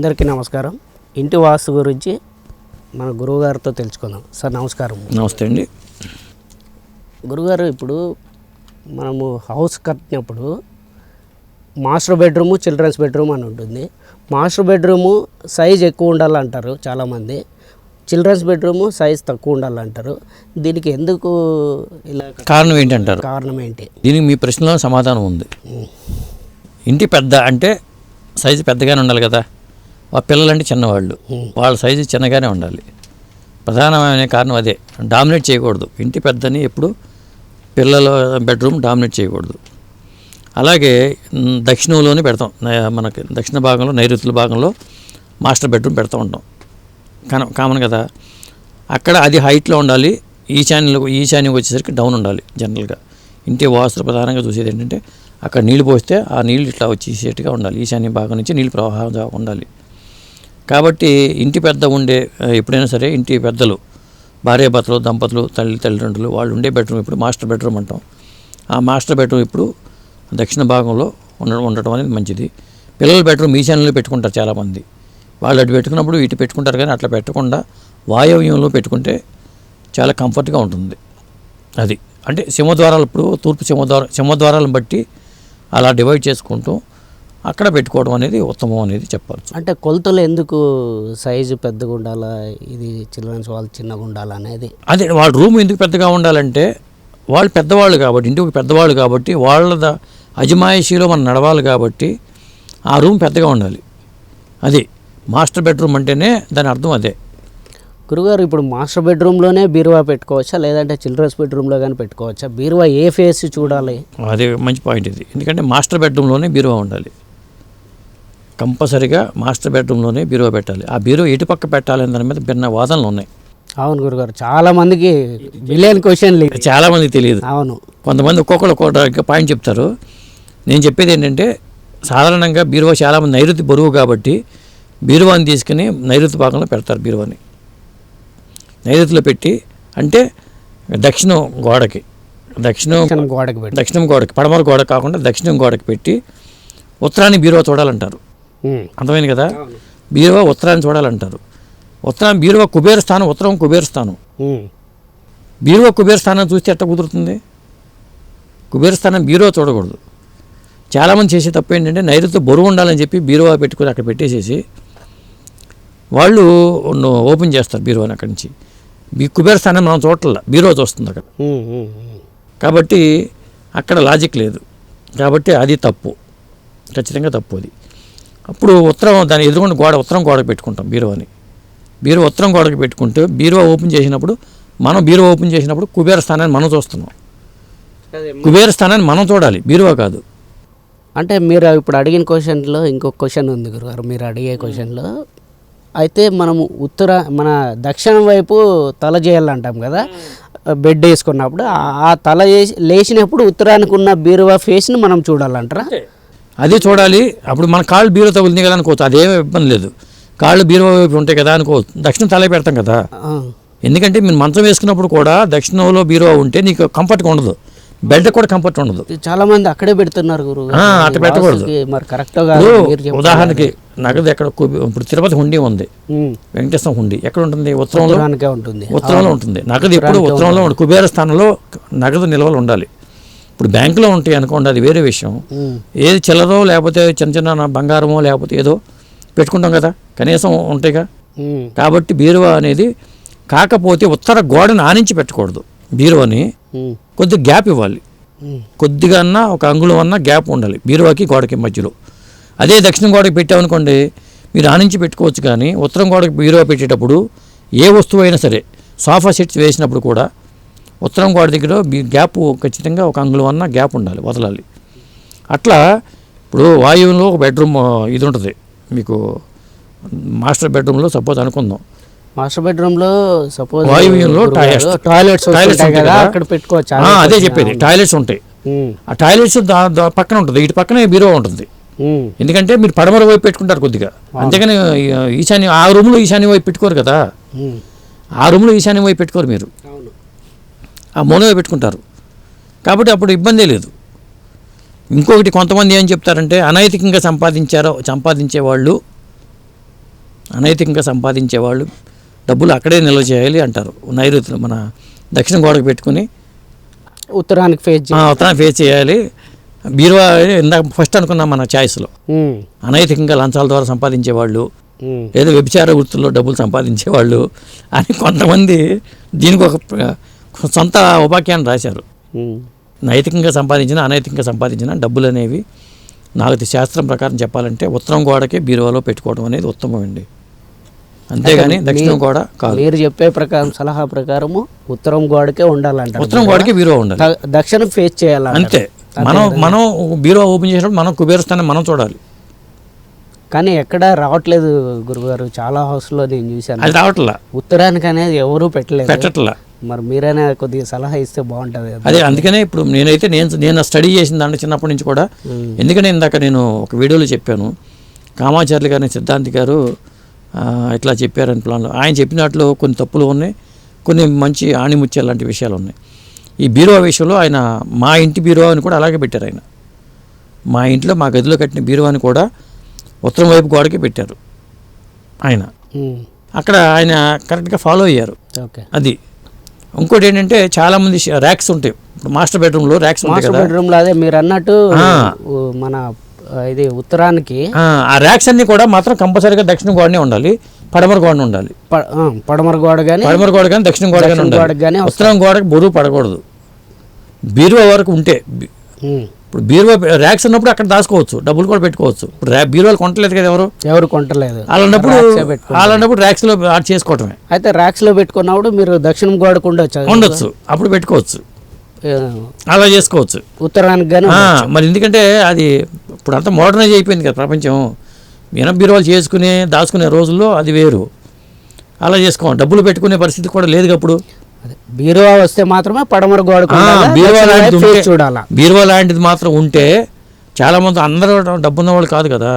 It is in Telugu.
అందరికీ నమస్కారం. ఇంటి వాస్తు గురించి మన గురువుగారితో తెలుసుకుందాం. సార్ నమస్కారం. నమస్తే అండి. గురుగారు, ఇప్పుడు మనము హౌస్ కట్టినప్పుడు మాస్టర్ బెడ్రూము, చిల్డ్రన్స్ బెడ్రూమ్ అని ఉంటుంది. మాస్టర్ బెడ్రూము సైజ్ ఎక్కువ ఉండాలంటారు చాలామంది, చిల్డ్రన్స్ బెడ్రూము సైజ్ తక్కువ ఉండాలంటారు. దీనికి ఎందుకు ఇలా కారణం ఏంటంటారు? కారణం ఏంటి? దీనికి మీ ప్రశ్నలో సమాధానం ఉంది. ఇంటి పెద్ద అంటే సైజు పెద్దగానే ఉండాలి కదా. పిల్లలంటే చిన్నవాళ్ళు, వాళ్ళ సైజు చిన్నగానే ఉండాలి. ప్రధానమైన కారణం అదే. డామినేట్ చేయకూడదు. ఇంటి పెద్దని ఎప్పుడు పిల్లల బెడ్రూమ్ డామినేట్ చేయకూడదు. అలాగే దక్షిణంలోనే పెడతాం. మనకి దక్షిణ భాగంలో, నైరుతుల భాగంలో మాస్టర్ బెడ్రూమ్ పెడతా ఉంటాం. కామన్ కదా. అక్కడ అది హైట్లో ఉండాలి. ఈశాన్యం వచ్చేసరికి డౌన్ ఉండాలి. జనరల్గా ఇంటి వాస్తు ప్రధానంగా చూసేది ఏంటంటే అక్కడ నీళ్ళు పోస్తే ఆ నీళ్ళు ఇట్లా వచ్చేసేట్టుగా ఉండాలి. ఈశాన్య భాగం నుంచి నీళ్ళు ప్రవాహంగా ఉండాలి. కాబట్టి ఇంటి పెద్ద ఉండే ఎప్పుడైనా సరే ఇంటి పెద్దలు, భార్యాభర్తలు, దంపతులు, తల్లిదండ్రులు వాళ్ళు ఉండే బెడ్రూమ్ ఇప్పుడు మాస్టర్ బెడ్రూమ్ అంటాం. ఆ మాస్టర్ బెడ్రూమ్ ఇప్పుడు దక్షిణ భాగంలో ఉండటం అనేది మంచిది. పిల్లల బెడ్రూమ్ ఈశాన్యంలో పెట్టుకుంటారు చాలామంది. వాళ్ళు అటు పెట్టుకున్నప్పుడు ఇటు పెట్టుకుంటారు, కానీ అట్లా పెట్టకుండా వాయవ్యంలో పెట్టుకుంటే చాలా కంఫర్ట్గా ఉంటుంది. అది అంటే సింహద్వారాలు ఇప్పుడు తూర్పు సింహద్వారాలను బట్టి అలా డివైడ్ చేసుకుంటూ అక్కడ పెట్టుకోవడం అనేది ఉత్తమం అనేది చెప్పచ్చు. అంటే కొలతలు ఎందుకు సైజు పెద్దగా ఉండాలా, ఇది చిల్డ్రన్స్ వాళ్ళు చిన్నగా ఉండాలా అనేది? అదే వాళ్ళ రూమ్ ఎందుకు పెద్దగా ఉండాలంటే వాళ్ళు పెద్దవాళ్ళు కాబట్టి, ఇంటికి పెద్దవాళ్ళు కాబట్టి, వాళ్ళ అజమాయిషీలో మనం నడవాలి కాబట్టి ఆ రూమ్ పెద్దగా ఉండాలి. అది మాస్టర్ బెడ్రూమ్ అంటేనే దాని అర్థం అదే. గురుగారు, ఇప్పుడు మాస్టర్ బెడ్రూమ్లోనే బీరువా పెట్టుకోవచ్చా, లేదంటే చిల్డ్రన్స్ బెడ్రూమ్లో కానీ పెట్టుకోవచ్చా? బీరువా ఏ ఫేస్ చూడాలి? అదే మంచి పాయింట్ ఇది. ఎందుకంటే మాస్టర్ బెడ్రూమ్లోనే బీరువా ఉండాలి. కంపల్సరీగా మాస్టర్ బెడ్రూమ్లోనే బీరువా పెట్టాలి. ఆ బీరువా ఎటు పక్క పెట్టాలి దాని మీద భిన్న వాదనలు ఉన్నాయి. అవును గురుగారు, చాలా మందికి మిలియన్ క్వశ్చన్లు, చాలా మందికి తెలియదు. అవును, కొంతమంది ఒక్కొక్క పాయింట్ చెప్తారు. నేను చెప్పేది ఏంటంటే సాధారణంగా బీరువా చాలామంది నైరుతి బరువు కాబట్టి బీరువాని తీసుకుని నైరుతి భాగంలో పెడతారు. బీరువాని నైరుతిలో పెట్టి, అంటే దక్షిణం గోడకి పడమర గోడకి కాకుండా దక్షిణం గోడకి పెట్టి ఉత్తరాన్ని బీరువా చూడాలంటారు. అర్థమైంది కదా. బీరువా ఉత్తరాన్ని చూడాలంటారు. బీరువా కుబేర స్థానం, ఉత్తరం కుబేర స్థానం. బీరువా కుబేర స్థానం చూస్తే ఎట్లా కుదురుతుంది? కుబేర స్థానం బీరువా చూడకూడదు. చాలామంది చేసే తప్పు ఏంటంటే నైరుతి బరువు ఉండాలని చెప్పి బీరువా పెట్టుకుని అక్కడ పెట్టేసేసి వాళ్ళు ఓపెన్ చేస్తారు బీరువాని. అక్కడి నుంచి కుబేర స్థానం మనం చూడాల, బీరువా చూస్తుంది అక్కడ. కాబట్టి అక్కడ లాజిక్ లేదు. కాబట్టి అది తప్పు, ఖచ్చితంగా తప్పు అది. అప్పుడు దాని ఎదురుకుండా ఉత్తరం గోడకు పెట్టుకుంటాం బీరువాని. బీరువా ఉత్తరం గోడకు పెట్టుకుంటే బీరువా ఓపెన్ చేసినప్పుడు కుబేర స్థానాన్ని మనం చూస్తున్నాం. కుబేర స్థానాన్ని మనం చూడాలి, బీరువా కాదు. అంటే మీరు ఇప్పుడు అడిగిన క్వశ్చన్లో ఇంకొక క్వశ్చన్ ఉంది గురుగారు. మీరు అడిగే క్వశ్చన్లో అయితే మనము మన దక్షిణం వైపు తల చేయాలంటాం కదా, బెడ్ వేసుకున్నప్పుడు ఆ తల లేచినప్పుడు ఉత్తరానికి ఉన్న బీరువా ఫేస్ని మనం చూడాలంటారా? అది చూడాలి. అప్పుడు మన కాళ్ళు బీరువా తగులుతుంది కదా అనుకోవచ్చు, అదేమీ ఇబ్బంది లేదు. కాళ్ళు బీరువా వైపు ఉంటాయి కదా అనుకోవచ్చు. దక్షిణం తల పెడతాం కదా. ఎందుకంటే మీరు మంచం వేసుకున్నప్పుడు కూడా దక్షిణంలో బీరువా ఉంటే నీకు కంఫర్ట్గా ఉండదు, బెడ్ కూడా కంఫర్ట్ ఉండదు. చాలా మంది అక్కడే పెడుతున్నారు గురు. అట్లా పెట్టకూడదు. మరి కరెక్ట్గా ఉదాహరణకి నగదు ఎక్కడ ఇప్పుడు తిరుపతి హుండీ ఉంది, వెంకటేశ్వర హుండీ ఎక్కడ ఉంటుంది? ఉత్తరంలో ఉంటుంది. నగదు ఎప్పుడు ఉత్తరంలో ఉంటుంది. కుబేర స్థానంలో నగదు నిల్వలు ఉండాలి. ఇప్పుడు బ్యాంకులో ఉంటాయి అనుకోండి, అది వేరే విషయం. ఏది చిల్లరో లేకపోతే చిన్న బంగారమో లేకపోతే ఏదో పెట్టుకుంటాం కదా, కనీసం ఉంటాయిగా. కాబట్టి బీరువా అనేది కాకపోతే ఉత్తర గోడను ఆనించి పెట్టకూడదు. బీరువాని కొద్దిగా గ్యాప్ ఇవ్వాలి. కొద్దిగా అన్నా ఒక అంగుళం అన్నా గ్యాప్ ఉండాలి బీరువాకి గోడకి మధ్యలో. అదే దక్షిణం గోడకి పెట్టామనుకోండి, మీరు ఆనించి పెట్టుకోవచ్చు. కానీ ఉత్తరం గోడకి బీరువా పెట్టేటప్పుడు ఏ వస్తువు అయినా సరే, సోఫా సెట్స్ వేసినప్పుడు కూడా ఉత్తరం గోడ దగ్గర గ్యాప్ ఖచ్చితంగా ఒక అంగుళం అన్నా గ్యాప్ ఉండాలి, వదలాలి. అట్లా ఇప్పుడు వాయువులో ఒక బెడ్రూమ్ ఇది ఉంటుంది మీకు. మాస్టర్ బెడ్రూమ్లో సపోజ్ అనుకుందాం, మాస్టర్ బెడ్రూమ్లో సపోజ్ వాయువ్యంలో టాయిలెట్స్ అక్కడ పెట్టుకోవచ్చు. అదే చెప్పేది, టాయిలెట్స్ ఉంటాయి. ఆ టాయిలెట్స్ పక్కన ఉంటుంది, ఇటు పక్కనే బీరువా ఉంటుంది. ఎందుకంటే మీరు పడమర వైపు పెట్టుకుంటారు కొద్దిగా, అంతేగాని ఆ రూమ్లో ఈశాన్య వైపు పెట్టుకోరు కదా. ఆ రూమ్లో ఈశాన్య వైపు పెట్టుకోరు, మీరు ఆ మూల వైపు పెట్టుకుంటారు. కాబట్టి అప్పుడు ఇబ్బందే లేదు. ఇంకొకటి కొంతమంది ఏం చెప్తారంటే అనైతికంగా సంపాదించే వాళ్ళు అనైతికంగా సంపాదించే వాళ్ళు డబ్బులు అక్కడే నిల్వ చేయాలి అంటారు. నైరుతిలో మన దక్షిణ గోడకు పెట్టుకుని ఉత్తరానికి ఫేస్ ఉత్తరాన్ని ఫేస్ చేయాలి. బీరువా ఇందాక ఫస్ట్ అనుకున్నాం మన ఛాయిస్లో, అనైతికంగా లంచాల ద్వారా సంపాదించేవాళ్ళు లేదా వ్యభిచార వృత్తుల్లో డబ్బులు సంపాదించేవాళ్ళు అని కొంతమంది దీనికి ఒక సొంత ఉపాఖ్యాన్ని రాశారు. నైతికంగా సంపాదించిన అనైతికంగా సంపాదించిన డబ్బులు అనేవి నాకు శాస్త్రం ప్రకారం చెప్పాలంటే ఉత్తరం గోడకే బీరువాలో పెట్టుకోవడం అనేది ఉత్తమం అండి, అంతేగాని దక్షిణం గోడ కాదు. మీరు చెప్పే ప్రకారం సలహా ప్రకారము ఉత్తరం గోడకే ఉండాలంట, ఉత్తరం గోడకే బీరువా ఉండాలి, దక్షిణం ఫేస్ చేయాలి అంతే. మనం బీరువా ఓపెన్ చేసినప్పుడు మనం కుబేరస్థానం మనం చూడాలి. కానీ ఎక్కడ రావట్లేదు గురుగారు, చాలా హౌస్లో నేను చూశాను అది రావట్లా, ఉత్తరానికి అనేది ఎవరూ పెట్టట్లా. మరి మీరైనా కొద్దిగా సలహా ఇస్తే బాగుంటుంది. అదే అందుకనే ఇప్పుడు నేను స్టడీ చేసిన దాంట్లో చిన్నప్పటి నుంచి కూడా, ఎందుకంటే ఇందాక నేను ఒక వీడియోలో చెప్పాను, కామాచార్యులు గారిని సిద్ధాంతి గారు ఇట్లా చెప్పారని ప్లాన్లో. ఆయన చెప్పినట్లు కొన్ని తప్పులు ఉన్నాయి, కొన్ని మంచి ఆణిముత్యాలు లాంటి విషయాలు ఉన్నాయి. ఈ బీరువా విషయంలో ఆయన మా ఇంటి బీరువాని కూడా అలాగే పెట్టారు. ఆయన మా ఇంట్లో మా గదిలో కట్టిన బీరువాని కూడా ఉత్తరం వైపు గోడకి పెట్టారు ఆయన. అక్కడ ఆయన కరెక్ట్గా ఫాలో అయ్యారు. అది ఇంకోటి ఏంటంటే చాలామంది ర్యాక్స్ ఉంటాయి. ఇప్పుడు మాస్టర్ బెడ్రూమ్లో ర్యాక్స్ ఉంటాయి కదా, బెడ్రూమ్లో అదే మీరు అన్నట్టు మన ఇది ఉత్తరానికి ఆ ర్యాక్స్ అన్ని కూడా మాత్రం కంపల్సరీగా దక్షిణ గోడనే ఉండాలి, పడమర గోడనే ఉండాలి. పడమర గోడ కానీ దక్షిణ గోడ కానీ ఉండాలి. ఉత్తరం గోడకి బరువు పడకూడదు. బీరువా వరకు ఉంటే, ఇప్పుడు బీరువా ర్యాక్స్ ఉన్నప్పుడు అక్కడ దాచుకోవచ్చు, డబ్బులు కూడా పెట్టుకోవచ్చు. ఇప్పుడు బీరువాలు కొంటలేదు కదా, ఎవరు కొంటలేదు. అలాంటప్పుడు ర్యాక్స్ లో యాడ్ చేసుకోవటమే. అయితే ర్యాక్స్ లో పెట్టుకున్నప్పుడు మీరు దక్షిణం గోడకు ఉండొచ్చు, అప్పుడు పెట్టుకోవచ్చు, అలా చేసుకోవచ్చు ఉత్తరానికి కానీ. మరి ఎందుకంటే అది ఇప్పుడు అంతా మోడర్నైజ్ అయిపోయింది కదా ప్రపంచం. బీరువాలు చేసుకునే దాచుకునే రోజుల్లో అది వేరు, అలా చేసుకోవాలి. డబ్బులు పెట్టుకునే పరిస్థితి కూడా లేదు అప్పుడు. బీరువా వస్తే మాత్రమే పడమర గోడ చూడాలి. బీరువా లాంటిది మాత్రం ఉంటే చాలా మంది అందరూ డబ్బున్న వాళ్ళు కాదు కదా,